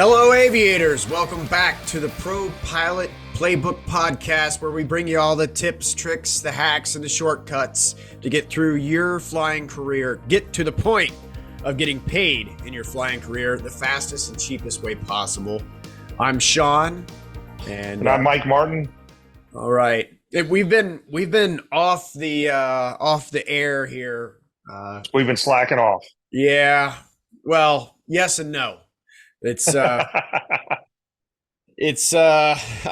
Hello, aviators. Welcome back to the Pro Pilot Playbook podcast, where we bring you all the tips, tricks, the hacks, and the shortcuts to get through your flying career. Get to the point of getting paid in your flying career the fastest and cheapest way possible. I'm Sean, and I'm Mike Martin. All right, we've been off the air here. We've been slacking off. Yeah. Well, yes and no. It's I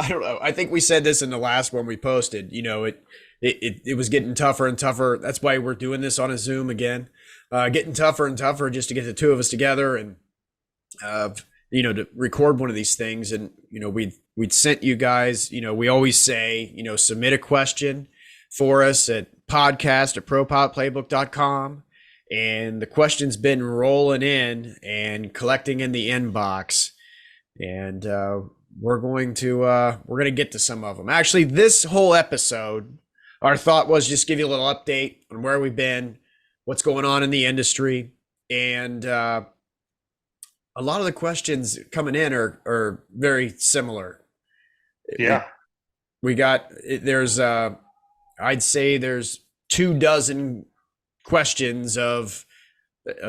don't know. I think we said this in the last one we posted. You know, it was getting tougher and tougher. That's why we're doing this on a Zoom again. Getting tougher and tougher just to get the two of us together and to record one of these things. And we'd sent you guys, we always say, submit a question for us at podcast@propilotplaybook.com. And the question's been rolling in and collecting in the inbox, and we're going to get to some of them. Actually, this whole episode, our thought was just give you a little update on where we've been, what's going on in the industry, and a lot of the questions coming in are very similar. Yeah, I'd say there's 24 questions of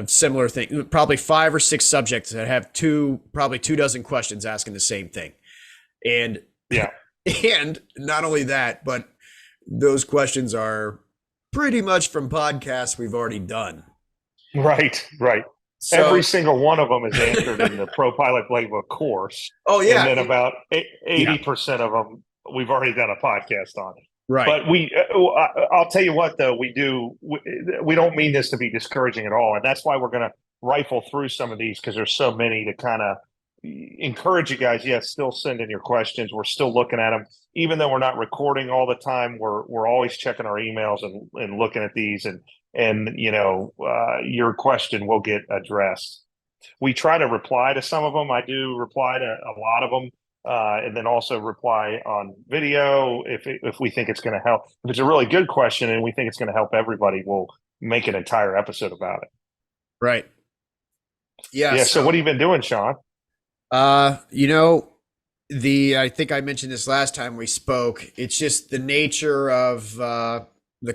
similar things, probably 5 or 6 subjects that have probably 24 questions asking the same thing. And yeah, and not only that, but those questions are pretty much from podcasts we've already done. Right. So, every single one of them is answered in the Pro Pilot Playbook course. Oh yeah. And then about 80% of them we've already done a podcast on. Right. But I'll tell you what, though, we don't mean this to be discouraging at all. And that's why we're going to rifle through some of these, because there's so many to kind of encourage you guys. Yes, still send in your questions. We're still looking at them. Even though we're not recording all the time, we're always checking our emails and looking at these. And your question will get addressed. We try to reply to some of them. I do reply to a lot of them. And then also reply on video if we think it's going to help. If it's a really good question and we think it's going to help everybody, we'll make an entire episode about it. Right. Yeah. Yeah. So what have you been doing, Sean? I think I mentioned this last time we spoke. It's just the nature of the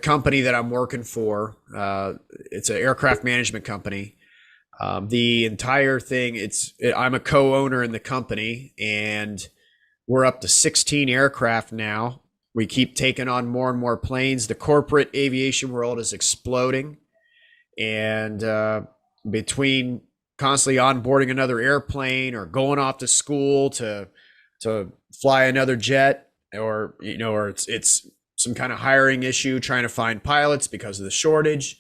company that I'm working for. It's an aircraft management company. The entire thing, I'm a co-owner in the company, and we're up to 16 aircraft now. We keep taking on more and more planes. The corporate aviation world is exploding, and between constantly onboarding another airplane or going off to school to fly another jet, or it's some kind of hiring issue, trying to find pilots because of the shortage.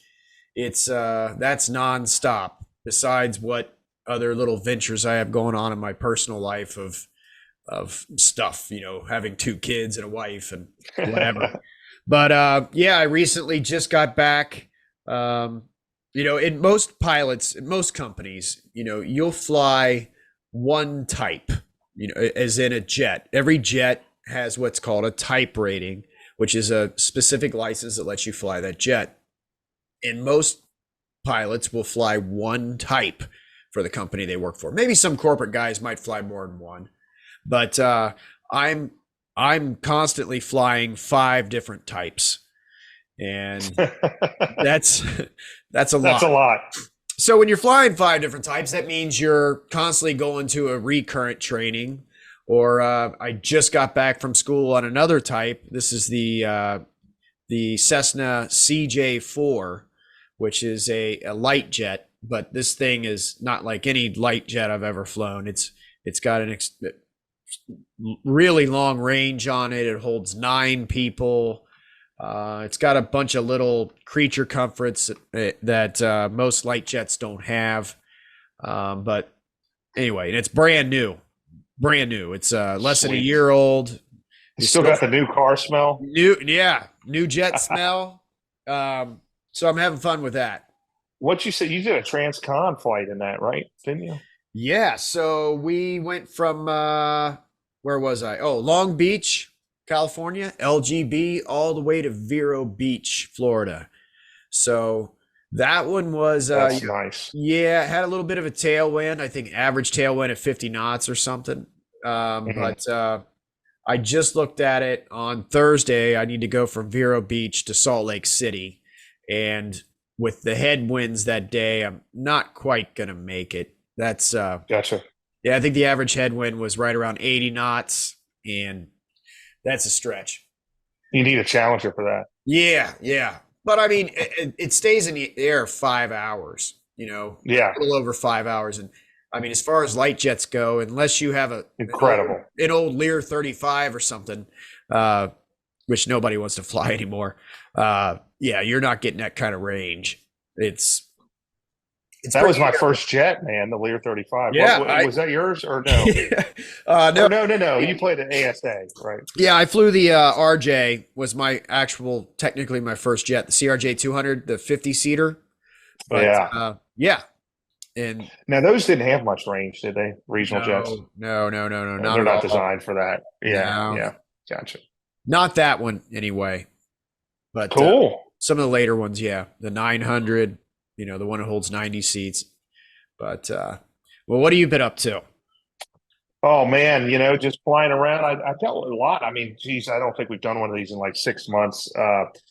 That's nonstop. Besides what other little ventures I have going on in my personal life of stuff, having 2 kids and a wife and whatever. But I recently just got back. In most pilots, in most companies, you'll fly one type, as in a jet. Every jet has what's called a type rating, which is a specific license that lets you fly that jet. And most pilots will fly one type for the company they work for. Maybe some corporate guys might fly more than one, but I'm constantly flying 5 different types, and that's a lot. That's a lot. So when you're flying 5 different types, that means you're constantly going to a recurrent training. Or I just got back from school on another type. This is the Cessna CJ4. Which is a light jet, but this thing is not like any light jet I've ever flown. It's got an really long range on it. It holds 9 people. It's got a bunch of little creature comforts that most light jets don't have. But anyway, and it's brand new. It's less than a year old. You still got the new car smell? New jet smell. So I'm having fun with that. What you said, you did a trans-con flight in that, right? Didn't you? Yeah. So we went from, where was I? Oh, Long Beach, California, LGB, all the way to Vero Beach, Florida. So That one was, That's nice. yeah, it had a little bit of a tailwind. I think average tailwind at 50 knots or something. Mhm. But I just looked at it on Thursday. I need to go from Vero Beach to Salt Lake City. And with the headwinds that day, I'm not quite going to make it. That's, Gotcha. yeah, I think the average headwind was right around 80 knots. And that's a stretch. You need a challenger for that. Yeah, yeah. But I mean, it stays in the air 5 hours, Yeah, a little over 5 hours. And I mean, as far as light jets go, unless you have incredible. an old Lear 35 or something, uh, which nobody wants to fly anymore, yeah, you're not getting that kind of range. It's That was pretty my terrible. first jet, man, the Lear 35. Yeah, What I was that yours or no? no, Or no. You played at ASA, right? yeah, I flew the RJ was my actual technically my first jet, the CRJ 200, the 50 seater. But Yeah. yeah, and Now those didn't have much range, did they? Regional jets. no, not They're at not all. designed for that. Yeah, No, yeah. Gotcha. not that one anyway. But Cool. some of the later ones, yeah, the 900, the one that holds 90 seats. But well, what have you been up to? Oh man, just flying around. I dealt with a lot. I mean, geez, I don't think we've done one of these in like 6 months.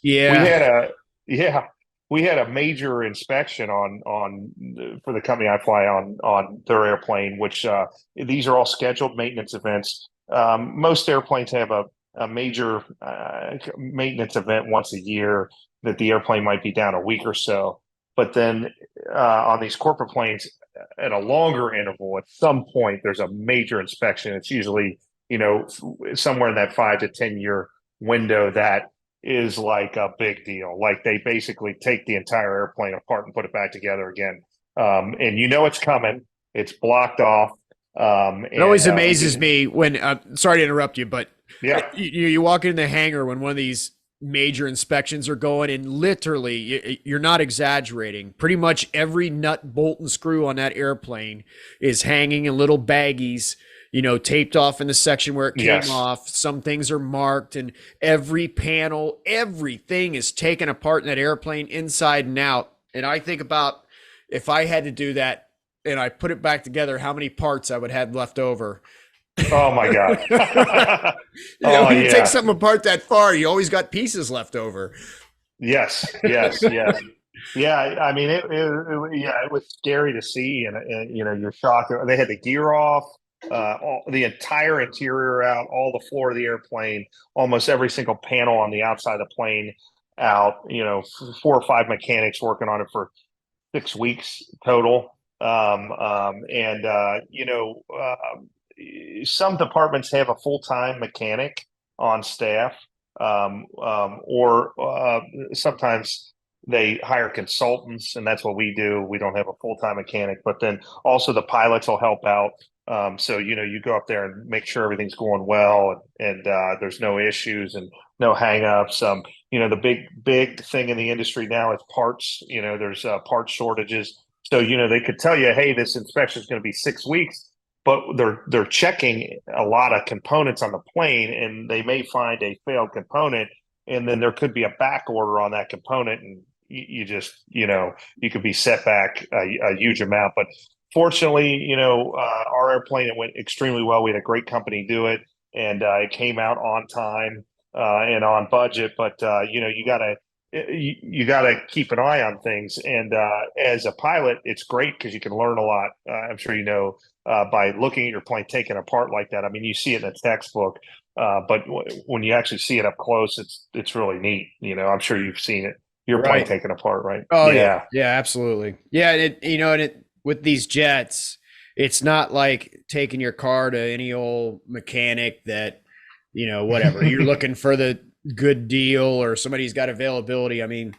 We Yeah, had a yeah, we had a major inspection for the company I fly on their airplane, which these are all scheduled maintenance events. Most airplanes have a major maintenance event once a year that the airplane might be down a week or so. But then on these corporate planes, at a longer interval, at some point, there's a major inspection. It's usually, somewhere in that 5 to 10 year window that is like a big deal. Like they basically take the entire airplane apart and put it back together again. And it's coming. It's blocked off. it always And we amazes did, me when. Sorry to interrupt you, but yeah, you walk in the hangar when one of these major inspections are going, and literally, you're not exaggerating. Pretty much every nut, bolt, and screw on that airplane is hanging in little baggies. Taped off in the section where it came yes, off. Some things are marked, and every panel, everything is taken apart in that airplane inside and out. And I think about if I had to do that and I put it back together, how many parts I would have left over. oh my God. Oh When you take yeah. something apart that far, you always got pieces left over. Yes, yes, yes. Yeah, I mean, yeah, it was scary to see, and you're shocked. They had the gear off, the entire interior out, all the floor of the airplane, almost every single panel on the outside of the plane out. 4 or 5 mechanics working on it for 6 weeks total. And some departments have a full-time mechanic on staff, or sometimes they hire consultants, and that's what we do. We don't have a full-time mechanic, but then also the pilots will help out. So you go up there and make sure everything's going well, and there's no issues and no hangups. The big thing in the industry now is parts. There's part shortages. So they could tell you, hey, this inspection is going to be 6 weeks, but they're checking a lot of components on the plane, and they may find a failed component, and then there could be a back order on that component, and you just you could be set back a huge amount. But fortunately, our airplane, it went extremely well. We had a great company do it, and it came out on time and on budget. But you got to keep an eye on things. And as a pilot, it's great because you can learn a lot. I'm sure by looking at your plane taken apart like that. I mean, you see it in a textbook, but when you actually see it up close, it's really neat. I'm sure you've seen it. Your plane Right. taken apart, right? Oh yeah. Yeah. Yeah, absolutely. Yeah, and with these jets, it's not like taking your car to any old mechanic that, whatever. You're looking for the good deal or somebody's got availability. I mean,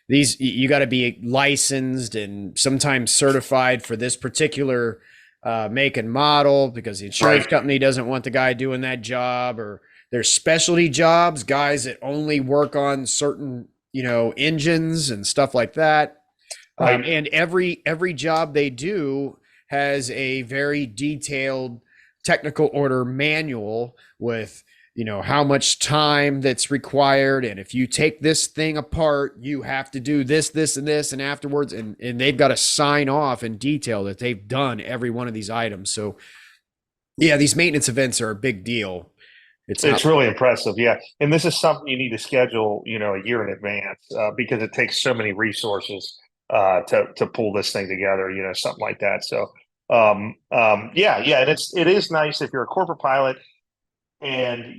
these you got to be licensed and sometimes certified for this particular make and model because the insurance Right. company doesn't want the guy doing that job, or there's specialty jobs, guys that only work on certain engines and stuff like that. Right. And every job they do has a very detailed technical order manual with how much time that's required. And if you take this thing apart, you have to do this, this, and this, and afterwards, and they've got to sign off in detail that they've done every one of these items. So yeah, these maintenance events are a big deal. It's not. It's really impressive, yeah. And this is something you need to schedule, a year in advance, because it takes so many resources to pull this thing together, something like that. So, yeah, and it is nice if you're a corporate pilot and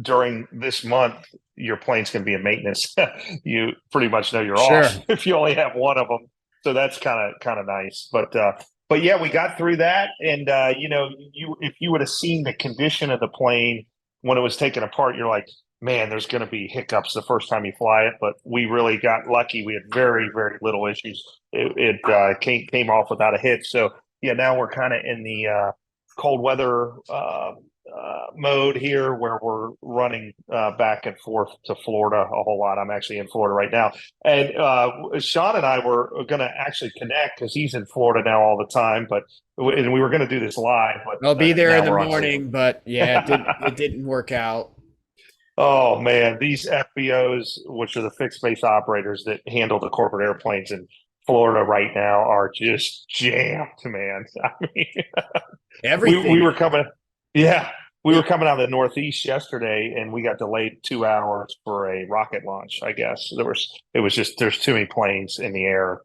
during this month your plane's going to be in maintenance. You pretty much know you're off Sure. if you only have one of them. So that's kind of nice. But yeah, we got through that, and if you would have seen the condition of the plane when it was taken apart, you're like, man, there's going to be hiccups the first time you fly it. But we really got lucky. We had very, very little issues. It came off without a hitch. So yeah, now we're kind of in the cold weather mode here, where we're running back and forth to Florida a whole lot. I'm actually in Florida right now, and Sean and I were going to actually connect because he's in Florida now all the time. And we were going to do this live, but I'll be there now in the we're on morning, but yeah, it didn't work out. Oh man, these FBOs, which are the fixed base operators that handle the corporate airplanes in Florida right now, are just jammed, man. I mean, we Everything. were coming, yeah, we were coming out of the Northeast yesterday, and we got delayed 2 hours for a rocket launch. I guess it was just there's too many planes in the air,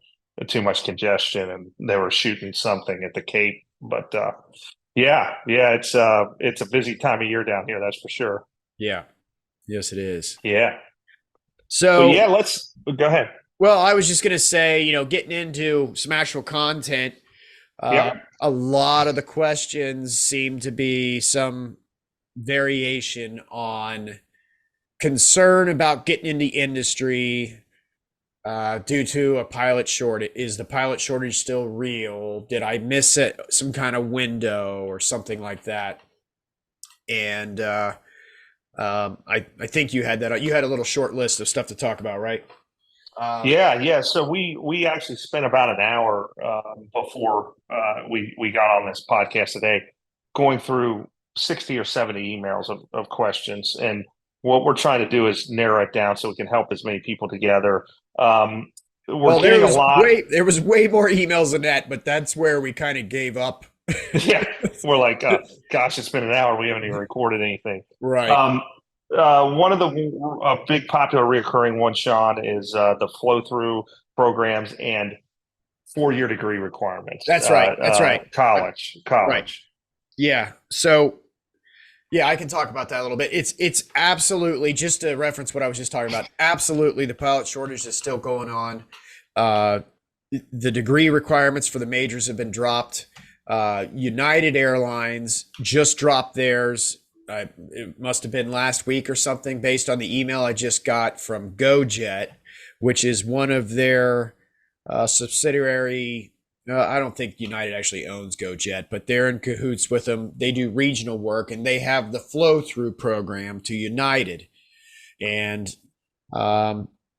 too much congestion, and they were shooting something at the Cape. But yeah, it's a busy time of year down here, that's for sure. Yeah. Yes, it is. Yeah. But So, yeah, let's go ahead. well, I was just going to say, getting into some actual content, Yep. a lot of the questions seem to be some variation on concern about getting in the industry due to a pilot shortage. Is the pilot shortage still real? Did I miss it, some kind of window or something like that? And I think you had that. You had a little short list of stuff to talk about, right? Yeah. So we actually spent about an hour before we got on this podcast today, going through 60 or 70 emails of questions, and what we're trying to do is narrow it down so we can help as many people together. We're Well, there getting a was lot. way more emails than that, but that's where we kind of gave up. Yeah, we're like, gosh, it's been an hour. We haven't even recorded anything. Right. Um, one of the big popular reoccurring ones, Sean, is the flow through programs and 4-year degree requirements. That's right. That's right. Right. College. Yeah. So yeah, I can talk about that a little bit. It's absolutely, just to reference what I was just talking about. Absolutely, the pilot shortage is still going on. Uh, the degree requirements for the majors have been dropped. United Airlines just dropped theirs. It must have been last week or something, based on the email I just got from GoJet, which is one of their subsidiary. I don't think United actually owns GoJet, but they're in cahoots with them. They do regional work, and they have the flow through program to United. And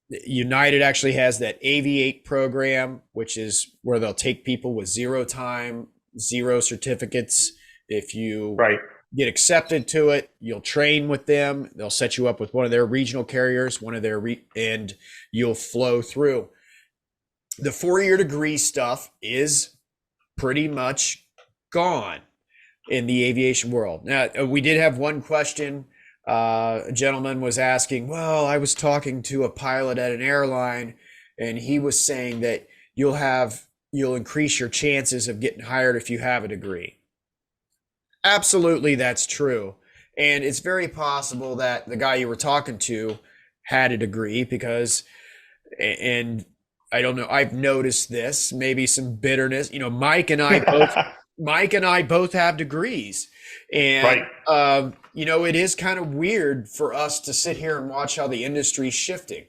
United actually has that Aviate program, which is where they'll take people with zero time, zero certificates. If you Right. get accepted to it, you'll train with them. They'll set you up with one of their regional carriers, and you'll flow through. The 4-year degree stuff is pretty much gone in the aviation world. Now, we did have one question. A gentleman was asking, well, I was talking to a pilot at an airline, and he was saying that you'll increase your chances of getting hired if you have a degree. Absolutely, that's true. And it's very possible that the guy you were talking to had a degree, because, and I don't know, I've noticed this, maybe some bitterness. Mike and I both have degrees. And, Right. it is kind of weird for us to sit here and watch how the industry's shifting.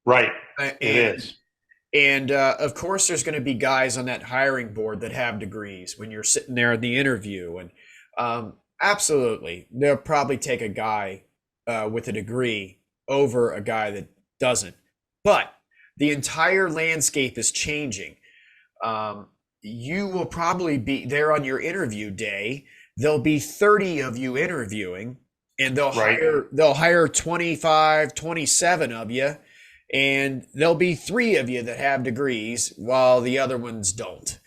Right. Uh, It And, is. and of course, there's going to be guys on that hiring board that have degrees when you're sitting there in the interview. And absolutely, they'll probably take a guy with a degree over a guy that doesn't. But the entire landscape is changing. You will probably be there on your interview day. There'll be 30 of you interviewing, and Right. they'll hire 25, 27 of you, and there'll be 3 of you that have degrees while the other ones don't.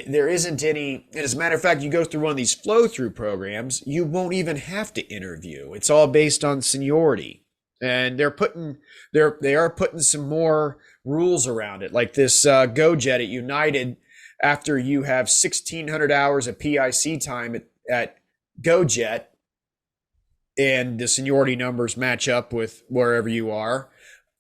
There isn't any, and as a matter of fact, you go through one of these flow through programs, you won't even have to interview. It's all based on seniority, and they are putting some more rules around it, like this GoJet at United. After you have 1,600 hours of PIC time at GoJet, and the seniority numbers match up with wherever you are,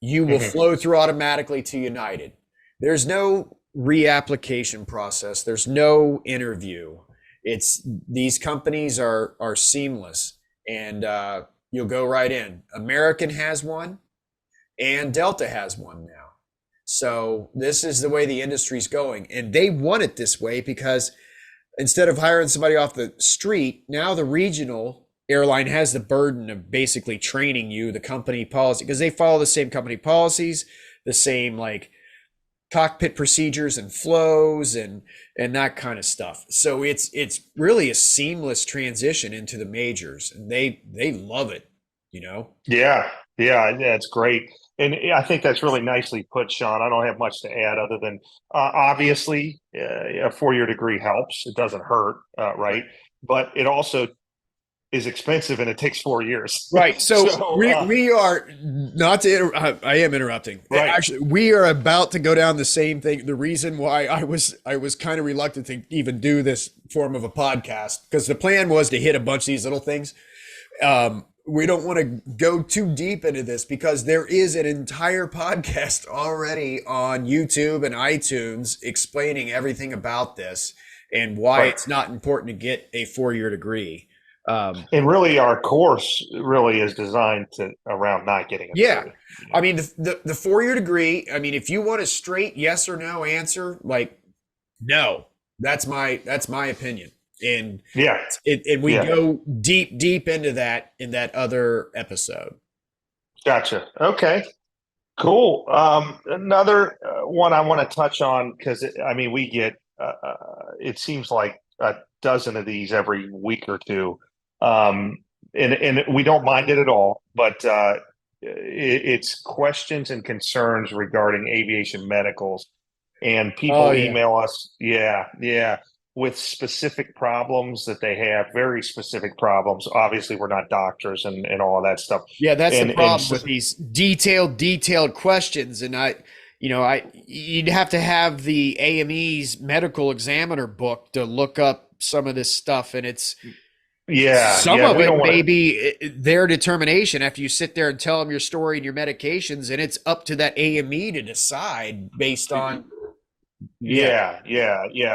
you will flow through automatically to United. There's no reapplication process. There's no interview. It's these companies are seamless, and you'll go right in. American has one, and Delta has one now. So this is the way the industry's going, and they want it this way because instead of hiring somebody off the street, now the regional airline has the burden of basically training you the company policy, because they follow the same company policies, the same like cockpit procedures and flows and that kind of stuff. So it's really a seamless transition into the majors, and they love it, you know. Yeah, yeah, that's great. And I think that's really nicely put, Sean. I don't have much to add other than obviously a 4-year degree helps. It doesn't hurt, right? But it also is expensive and it takes 4 years. Right. So, we are not to I am interrupting. Right. Actually, we are about to go down the same thing. The reason why I was kind of reluctant to even do this form of a podcast, because the plan was to hit a bunch of these little things. We don't want to go too deep into this because there is an entire podcast already on YouTube and iTunes explaining everything about this and why it's not important to get a 4-year degree. And really, our course really is designed around not getting a degree. I mean, the 4-year degree, I mean, if you want a straight yes or no answer, like, no, that's my opinion. And we go deep into that in that other episode. Gotcha. Okay. Cool. Another one I want to touch on, because we get it seems like a dozen of these every week or two, and we don't mind it at all. But it's questions and concerns regarding aviation medicals, and people email us. Yeah, with specific problems that they have, very specific problems. Obviously, we're not doctors and all of that stuff. Yeah, that's the problem with these detailed questions. And you'd have to have the AME's medical examiner book to look up some of this stuff. And it's some of it may be their determination after you sit there and tell them your story and your medications, and it's up to that AME to decide based on. Yeah.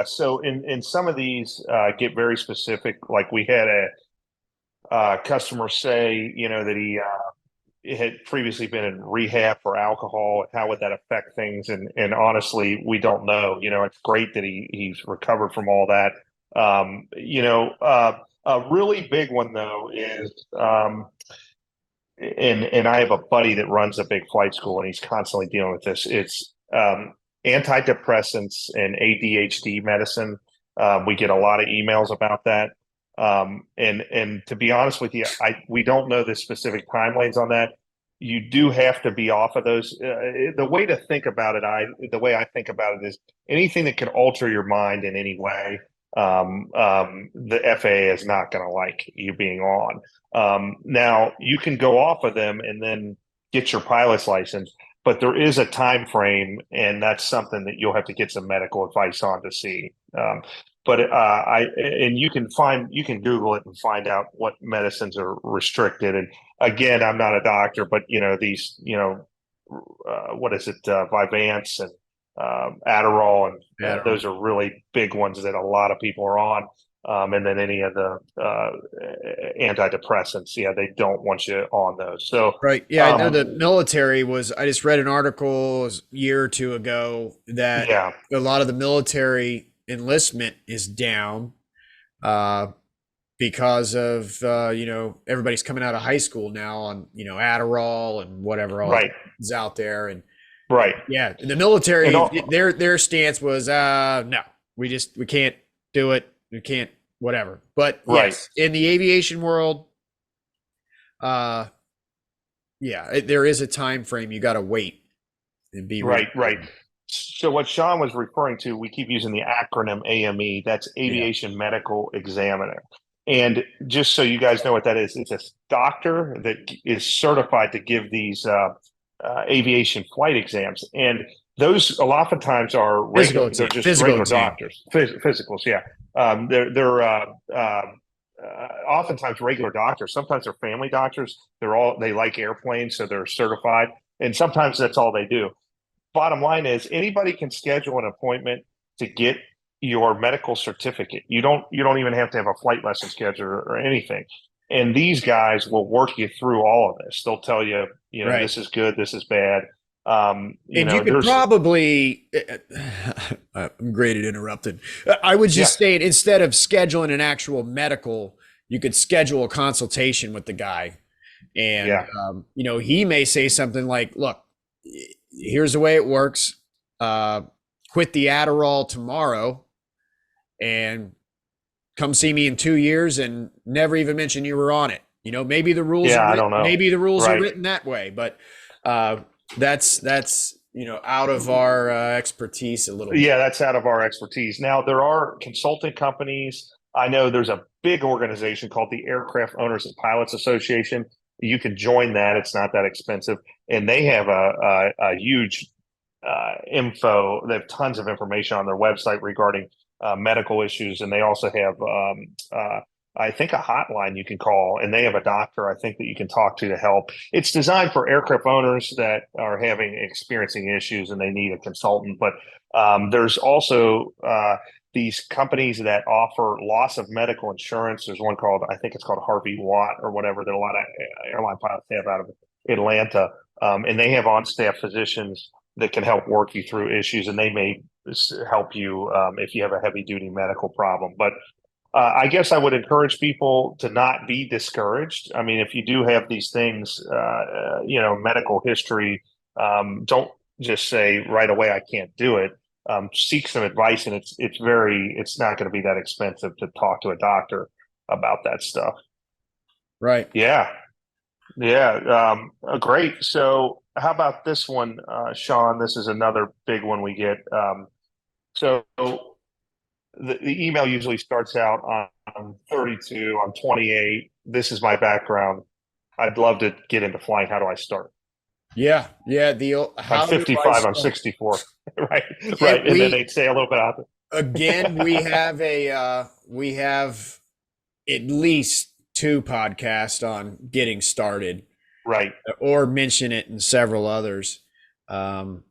So in some of these get very specific. Like we had a customer say, that he had previously been in rehab for alcohol. How would that affect things? And honestly, we don't know. It's great that he's recovered from all that. A really big one though is, and I have a buddy that runs a big flight school, and he's constantly dealing with this. It's antidepressants and ADHD medicine. We get a lot of emails about that. And to be honest with you, we don't know the specific timelines on that. You do have to be off of those. The way to think about it, the way I think about it is anything that can alter your mind in any way. The FAA is not going to like you being on. Now you can go off of them and then get your pilot's license, but there is a time frame, and that's something that you'll have to get some medical advice on to see. But you can Google it and find out what medicines are restricted. And again, I'm not a doctor, but these, what is it, Vyvanse and Adderall, and those are really big ones that a lot of people are on. And then any of the antidepressants, they don't want you on those. So right, I know the military was. I just read an article a year or two ago that a lot of the military enlistment is down because of everybody's coming out of high school now on Adderall and whatever else is out there. And the military, their stance was no, we can't do it, we can't, whatever. But yes, in the aviation world, uh, yeah, there is a time frame you got to wait and be ready. Right. So what Sean was referring to, we keep using the acronym AME. That's Yeah. Aviation Medical Examiner. And just so you guys know what that is, it's a doctor that is certified to give these aviation flight exams. And those a lot of times are Physical regular. They're exam, just physical regular exam. doctors, physicals. Yeah, they're oftentimes regular doctors. Sometimes they're family doctors. They like airplanes, so they're certified. And sometimes that's all they do. Bottom line is anybody can schedule an appointment to get your medical certificate. You don't even have to have a flight lesson schedule or anything. And these guys will work you through all of this. They'll tell you, Right. this is good, this is bad. And you could There's probably, I'm great at interrupting. I would yeah, just say instead of scheduling an actual medical, you could schedule a consultation with the guy. And, yeah, he may say something like, look, here's the way it works. Uh, Quit the Adderall tomorrow and come see me in 2 years and never even mention you were on it. Maybe the rules are yeah. I written, don't know. maybe the rules are Right. written that way, but that's out of our expertise a little bit. Yeah, that's out of our expertise. Now, there are consulting companies. I know there's a big organization called the Aircraft Owners and Pilots Association. You can join that. It's not that expensive. And they have a huge info. They have tons of information on their website regarding medical issues. And they also have, I think, a hotline you can call, and they have a doctor, I think, that you can talk to help. It's designed for aircraft owners that are experiencing issues and they need a consultant. But there's also these companies that offer loss of medical insurance. There's one called, I think it's called Harvey Watt or whatever, that a lot of airline pilots have out of Atlanta. And they have on-staff physicians that can help work you through issues, and they may help you if you have a heavy-duty medical problem. But I guess I would encourage people to not be discouraged. I mean, if you do have these things, medical history, don't just say right away, I can't do it. Seek some advice, and it's not going to be that expensive to talk to a doctor about that stuff. Right. Yeah, yeah, great. So, how about this one, Sean? This is another big one we get. So the email usually starts out on I'm 32, I'm 28. This is my background. I'd love to get into flying. How do I start? Yeah. Yeah. I'm How do I 55, I'm start? 64. Right. Yeah, Right. And then they'd say a little bit out again, we have at least two podcasts on getting started, right. or mention it in several others. Um,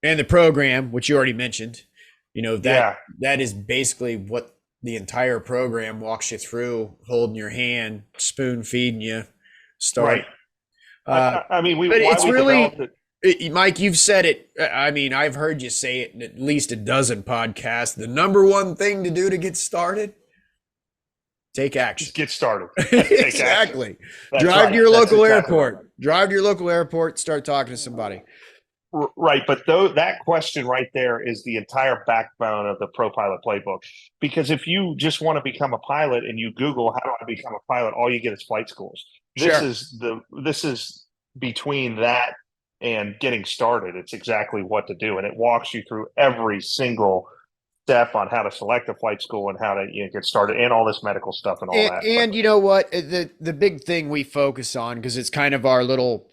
and the program, which you already mentioned, Yeah. that is basically what the entire program walks you through, holding your hand, spoon feeding you, start. Right. Uh, I mean, but why it's we developed really, it. Mike, you've said it. I mean, I've heard you say it in at least a dozen podcasts. The number one thing to do to get started: take action. Just get started. Take action. Exactly. That's Drive to right. your That's local exactly right. airport. Drive to your local airport. Start talking to somebody. Right, but though that question right there is the entire backbone of the Pro Pilot Playbook. Because if you just want to become a pilot and you Google how do I become a pilot, all you get is flight schools. Sure. This is between that and getting started. It's exactly what to do, and it walks you through every single step on how to select a flight school and how to get started, and all this medical stuff and all that. And you know what? The big thing we focus on, because it's kind of our little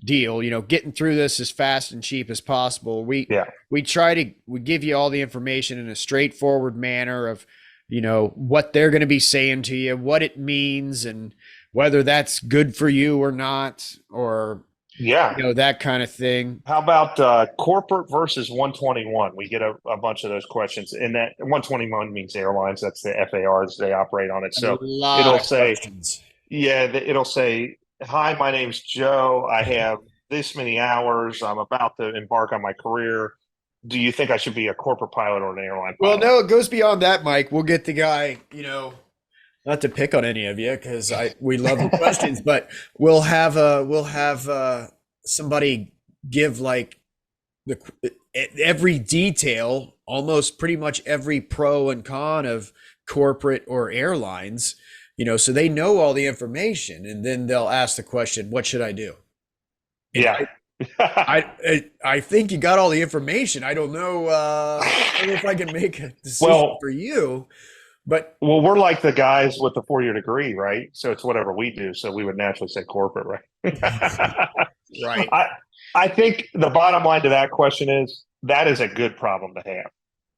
deal, getting through this as fast and cheap as possible. Yeah, We give you all the information in a straightforward manner of, what they're going to be saying to you, what it means, and whether that's good for you or not, or yeah. that kind of thing. How about corporate versus 121? We get a bunch of those questions. And that 121 means airlines. That's the FARs they operate on it. A So lot it'll of say, questions. yeah, it'll say, hi, my name's Joe. I have this many hours. I'm about to embark on my career. Do you think I should be a corporate pilot or an airline Well, pilot? no, it goes beyond that, Mike. We'll get the guy, not to pick on any of you, because we love the questions, but we'll have somebody give like the every detail, almost pretty much every pro and con of corporate or airlines, so they know all the information, and then they'll ask the question, what should I do? And Yeah. I think you got all the information. I don't know. I don't know if I can make a decision Well, for you, but well, we're like the guys with the 4-year degree, right? So it's whatever we do. So we would naturally say corporate, right? right. I I think the bottom line to that question is that is a good problem to have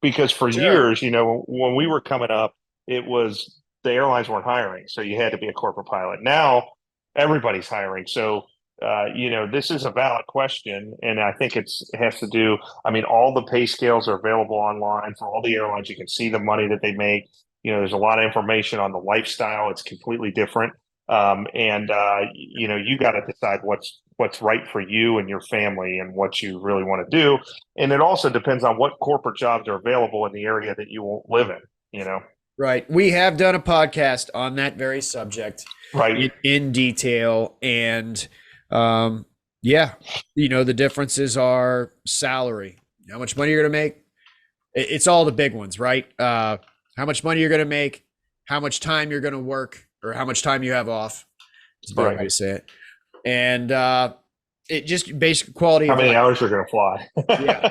because for Sure. years, when we were coming up, it was the airlines weren't hiring, so you had to be a corporate pilot. Now everybody's hiring, so this is a valid question, and I think it has to do. I mean, all the pay scales are available online for all the airlines. You can see the money that they make. There's a lot of information on the lifestyle. It's completely different. And you got to decide what's right for you and your family and what you really want to do. And it also depends on what corporate jobs are available in the area that you won't live in. Right. We have done a podcast on that very subject Right. in detail. And yeah, the differences are salary, how much money you're going to make. It's all the big ones, right? How much money you're going to make, how much time you're going to work, or how much time you have off. It's a better way to say it. And it just basic quality How of many life. hours you're going to fly? Yeah.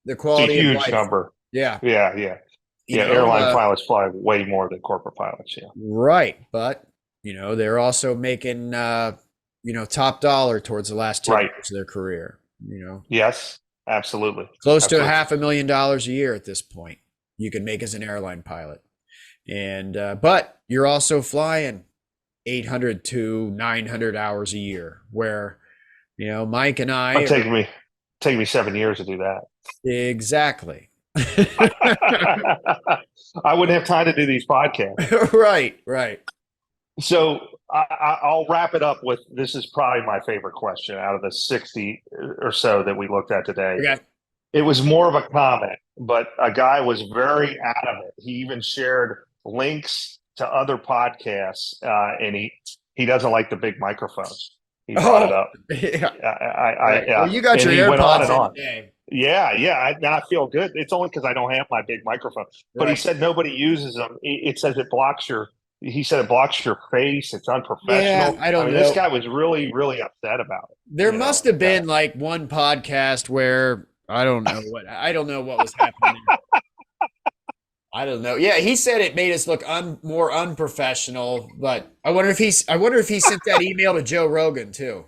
The It's a quality of huge life. number. Yeah. Yeah. Airline pilots fly way more than corporate pilots. Yeah. Right. But, they're also making, top dollar towards the last 10 Right. years of their career, Yes, absolutely. close to Absolutely. $500,000 a year at this point you can make as an airline pilot. And, but you're also flying 800 to 900 hours a year where, Mike and I It'd take me 7 years to do that. exactly. I wouldn't have time to do these podcasts. Right. So I'll wrap it up with this is probably my favorite question out of the 60 or so that we looked at today. Okay. It was more of a comment, but a guy was very adamant. He even shared links to other podcasts, and he doesn't like the big microphones. He brought it Oh, up. yeah. Right. Yeah. Well, you got And your he went on AirPods and in on. today. Yeah. Now I feel good. It's only because I don't have my big microphone. But he Right. said nobody uses them. It says it blocks your. He said it blocks your face. It's Yeah, unprofessional. I I don't mean, this know. guy was really, really upset about it. There must have been like one podcast where I don't know what was happening there. I don't know. Yeah, he said it made us look more unprofessional, but I wonder if he sent that email to Joe Rogan too.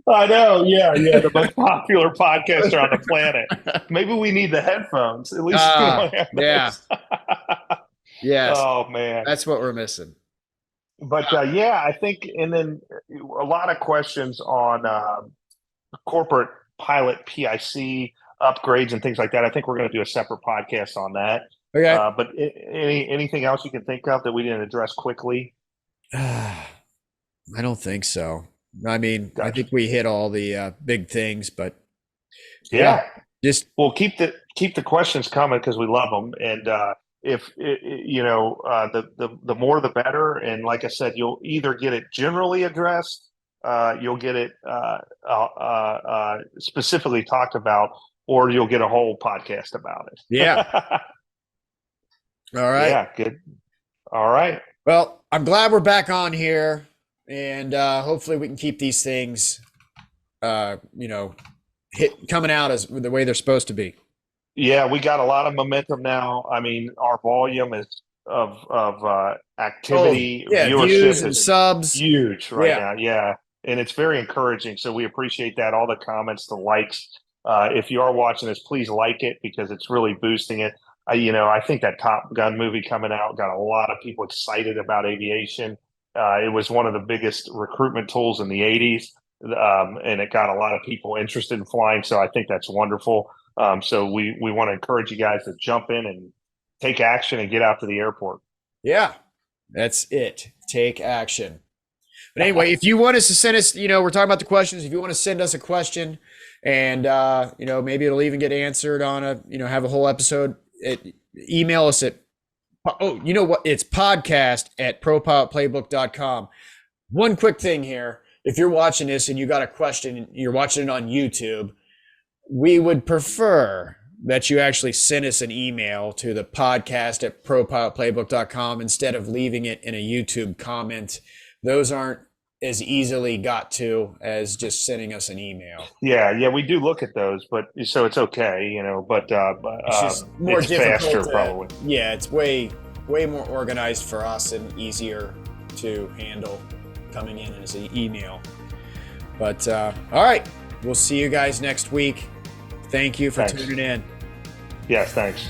I know. Yeah. The most popular podcaster on the planet. Maybe we need the headphones. At least we don't have Yeah. those. Yes. Oh man. That's what we're missing. But I think, and then a lot of questions on corporate pilot PIC upgrades and things like that. I think we're going to do a separate podcast on that. Okay. But anything else you can think of that we didn't address quickly? I don't think so. I mean, I Gotcha. think we hit all the big things, but Yeah. just Well, keep the questions coming because we love them. And if the more the better. And like I said, you'll either get it generally addressed, you'll get it specifically talked about, or you'll get a whole podcast about it. yeah. All right. Yeah, good. All right. Well, I'm glad we're back on here, and hopefully we can keep these things, coming out as the way they're supposed to be. Yeah, we got a lot of momentum now. I mean, our volume is of activity, viewership views and is subs. huge right now. Yeah, and it's very encouraging. So we appreciate that. All the comments, the likes. If you are watching this, please like it because it's really boosting it. I think that Top Gun movie coming out got a lot of people excited about aviation. It was one of the biggest recruitment tools in the 80s, and it got a lot of people interested in flying. So I think that's wonderful. So we want to encourage you guys to jump in and take action and get out to the airport. Yeah, that's it. Take action. But anyway, if you want us to send us, we're talking about the questions. If you want to send us a question and, maybe it'll even get answered on have a whole episode, email us at, you know what? It's podcast@propilotplaybook.com. One quick thing here. If you're watching this and you got a question, you're watching it on YouTube, we would prefer that you actually sent us an email to the podcast at propilotplaybook.com instead of leaving it in a YouTube comment. Those aren't as easily got to as just sending us an email. Yeah, we do look at those, but so it's okay, but It's just more it's difficult faster to, probably. yeah, it's way more organized for us and easier to handle coming in as an email. But all right, we'll see you guys next week. Thank you for Thanks. tuning in. Yes, thanks.